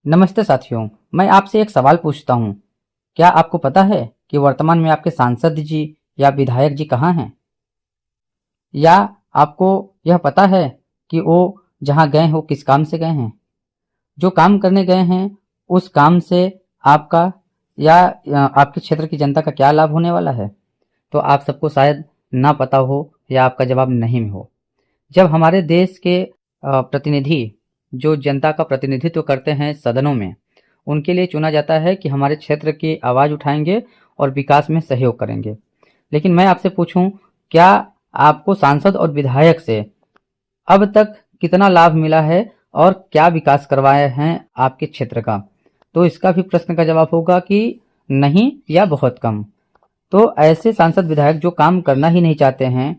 नमस्ते साथियों, मैं आपसे एक सवाल पूछता हूँ। क्या आपको पता है कि वर्तमान में आपके सांसद जी या विधायक जी कहाँ हैं? या आपको यह पता है कि वो जहाँ गए हैं वो किस काम से गए हैं? जो काम करने गए हैं उस काम से आपका या आपके क्षेत्र की जनता का क्या लाभ होने वाला है? तो आप सबको शायद ना पता हो या आपका जवाब नहीं में हो। जब हमारे देश के प्रतिनिधि जो जनता का प्रतिनिधित्व करते हैं सदनों में, उनके लिए चुना जाता है कि हमारे क्षेत्र की आवाज़ उठाएंगे और विकास में सहयोग करेंगे। लेकिन मैं आपसे पूछूं, क्या आपको सांसद और विधायक से अब तक कितना लाभ मिला है और क्या विकास करवाए हैं आपके क्षेत्र का? तो इसका भी प्रश्न का जवाब होगा कि नहीं या बहुत कम। तो ऐसे सांसद विधायक जो काम करना ही नहीं चाहते हैं,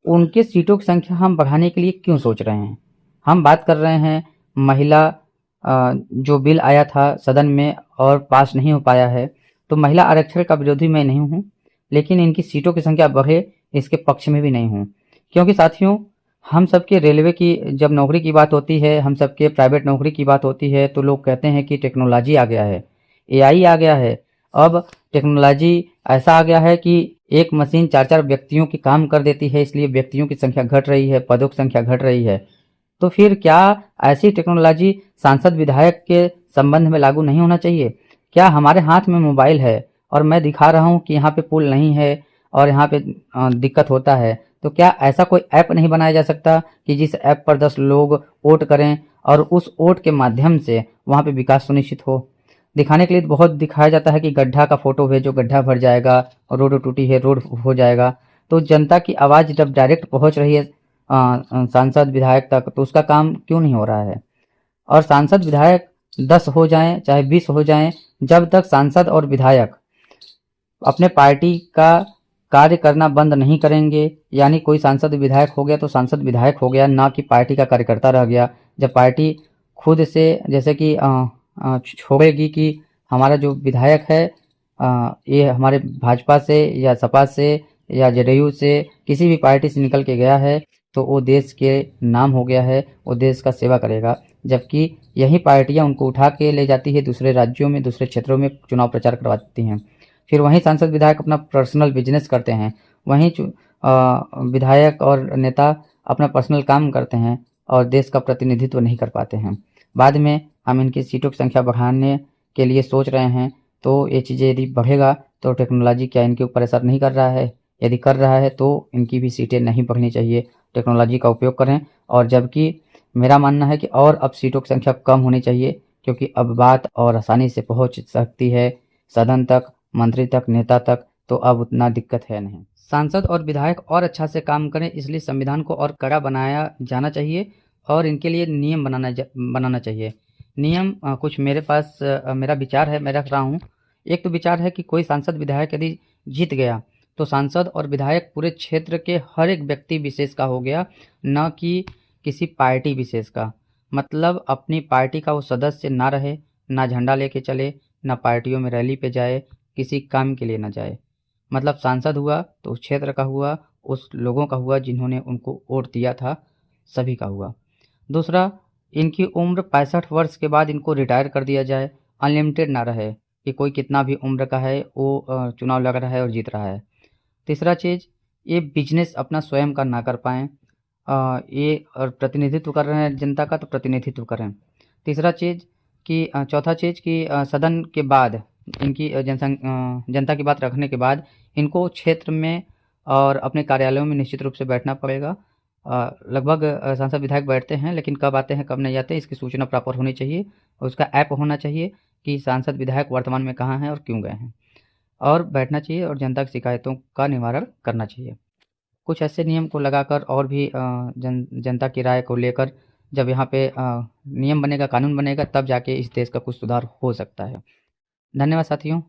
उनके सीटों की संख्या हम बढ़ाने के लिए क्यों सोच रहे हैं? हम बात कर रहे हैं महिला जो बिल आया था सदन में और पास नहीं हो पाया है, तो महिला आरक्षण का विरोधी मैं नहीं हूँ, लेकिन इनकी सीटों की संख्या बढ़े इसके पक्ष में भी नहीं हूँ। क्योंकि साथियों, हम सबके रेलवे की जब नौकरी की बात होती है, हम सबके प्राइवेट नौकरी की बात होती है, तो लोग कहते हैं कि टेक्नोलॉजी आ गया है, एआई आ गया है। अब टेक्नोलॉजी ऐसा आ गया है कि एक मशीन चार चार व्यक्तियों की काम कर देती है, इसलिए व्यक्तियों की संख्या घट रही है, पदों की संख्या घट रही है। तो फिर क्या ऐसी टेक्नोलॉजी सांसद विधायक के संबंध में लागू नहीं होना चाहिए? क्या हमारे हाथ में मोबाइल है और मैं दिखा रहा हूँ कि यहाँ पे पुल नहीं है और यहाँ पे दिक्कत होता है, तो क्या ऐसा कोई ऐप नहीं बनाया जा सकता कि जिस ऐप पर 10 लोग वोट करें और उस वोट के माध्यम से वहाँ पे विकास सुनिश्चित हो? दिखाने के लिए तो बहुत दिखाया जाता है कि गड्ढा का फोटो भेजो, गड्ढा भर जाएगा, और रोड टूटी है, रोड हो जाएगा। तो जनता की आवाज़ जब डायरेक्ट पहुंच रही है सांसद विधायक तक, तो उसका काम क्यों नहीं हो रहा है? और सांसद विधायक 10 हो जाएं चाहे 20 हो जाएं, जब तक सांसद और विधायक अपने पार्टी का कार्य करना बंद नहीं करेंगे, यानी कोई सांसद विधायक हो गया तो सांसद विधायक हो गया, ना कि पार्टी का कार्यकर्ता रह गया। जब पार्टी खुद से जैसे कि छोड़ेगी कि हमारा जो विधायक है ये हमारे भाजपा से या सपा से या जदयू से किसी भी पार्टी से निकल के गया है, तो वो देश के नाम हो गया है, वो देश का सेवा करेगा। जबकि यही पार्टियां उनको उठा के ले जाती है दूसरे राज्यों में, दूसरे क्षेत्रों में चुनाव प्रचार करवाती हैं। फिर वहीं सांसद विधायक अपना पर्सनल बिजनेस करते हैं, वहीं विधायक और नेता अपना पर्सनल काम करते हैं और देश का प्रतिनिधित्व नहीं कर पाते हैं। बाद में हम इनकी सीटों की संख्या बढ़ाने के लिए सोच रहे हैं, तो ये चीज़ें यदि बढ़ेगा तो टेक्नोलॉजी क्या इनके ऊपर असर नहीं कर रहा है? यदि कर रहा है तो इनकी भी सीटें नहीं बढ़नी चाहिए, टेक्नोलॉजी का उपयोग करें। और जबकि मेरा मानना है कि और अब सीटों की संख्या कम होनी चाहिए, क्योंकि अब बात और आसानी से पहुंच सकती है सदन तक, मंत्री तक, नेता तक, तो अब उतना दिक्कत है नहीं। सांसद और विधायक और अच्छा से काम करें, इसलिए संविधान को और कड़ा बनाया जाना चाहिए और इनके लिए नियम बनाना चाहिए। नियम कुछ मेरे पास मेरा विचार है, मैं रख रहा हूँ। एक तो विचार है कि कोई सांसद विधायक यदि जीत गया तो सांसद और विधायक पूरे क्षेत्र के हर एक व्यक्ति विशेष का हो गया, न कि किसी पार्टी विशेष का। मतलब अपनी पार्टी का वो सदस्य ना रहे, ना झंडा लेके चले, ना पार्टियों में रैली पे जाए, किसी काम के लिए ना जाए। मतलब सांसद हुआ तो उस क्षेत्र का हुआ, उस लोगों का हुआ जिन्होंने उनको वोट दिया था, सभी का हुआ। दूसरा, इनकी उम्र 65 वर्ष के बाद इनको रिटायर कर दिया जाए, अनलिमिटेड ना रहे कि कोई कितना भी उम्र का है वो चुनाव लड़ रहा है और जीत रहा है। तीसरा चीज़, ये बिजनेस अपना स्वयं का ना कर पाएँ, ये और प्रतिनिधित्व कर रहे हैं जनता का तो प्रतिनिधित्व करें। तीसरा चीज़ कि चौथा चीज़ कि सदन के बाद इनकी जनता की बात रखने के बाद इनको क्षेत्र में और अपने कार्यालयों में निश्चित रूप से बैठना पड़ेगा। लगभग सांसद विधायक बैठते हैं, लेकिन कब आते हैं कब नहीं आते इसकी सूचना प्रॉपर होनी चाहिए और उसका ऐप होना चाहिए कि सांसद विधायक वर्तमान में कहाँ हैं और क्यों गए हैं, और बैठना चाहिए और जनता की शिकायतों का निवारण करना चाहिए। कुछ ऐसे नियम को लगाकर और भी जनता की राय को लेकर जब यहाँ पे नियम बनेगा, कानून बनेगा, तब जाके इस देश का कुछ सुधार हो सकता है। धन्यवाद साथियों।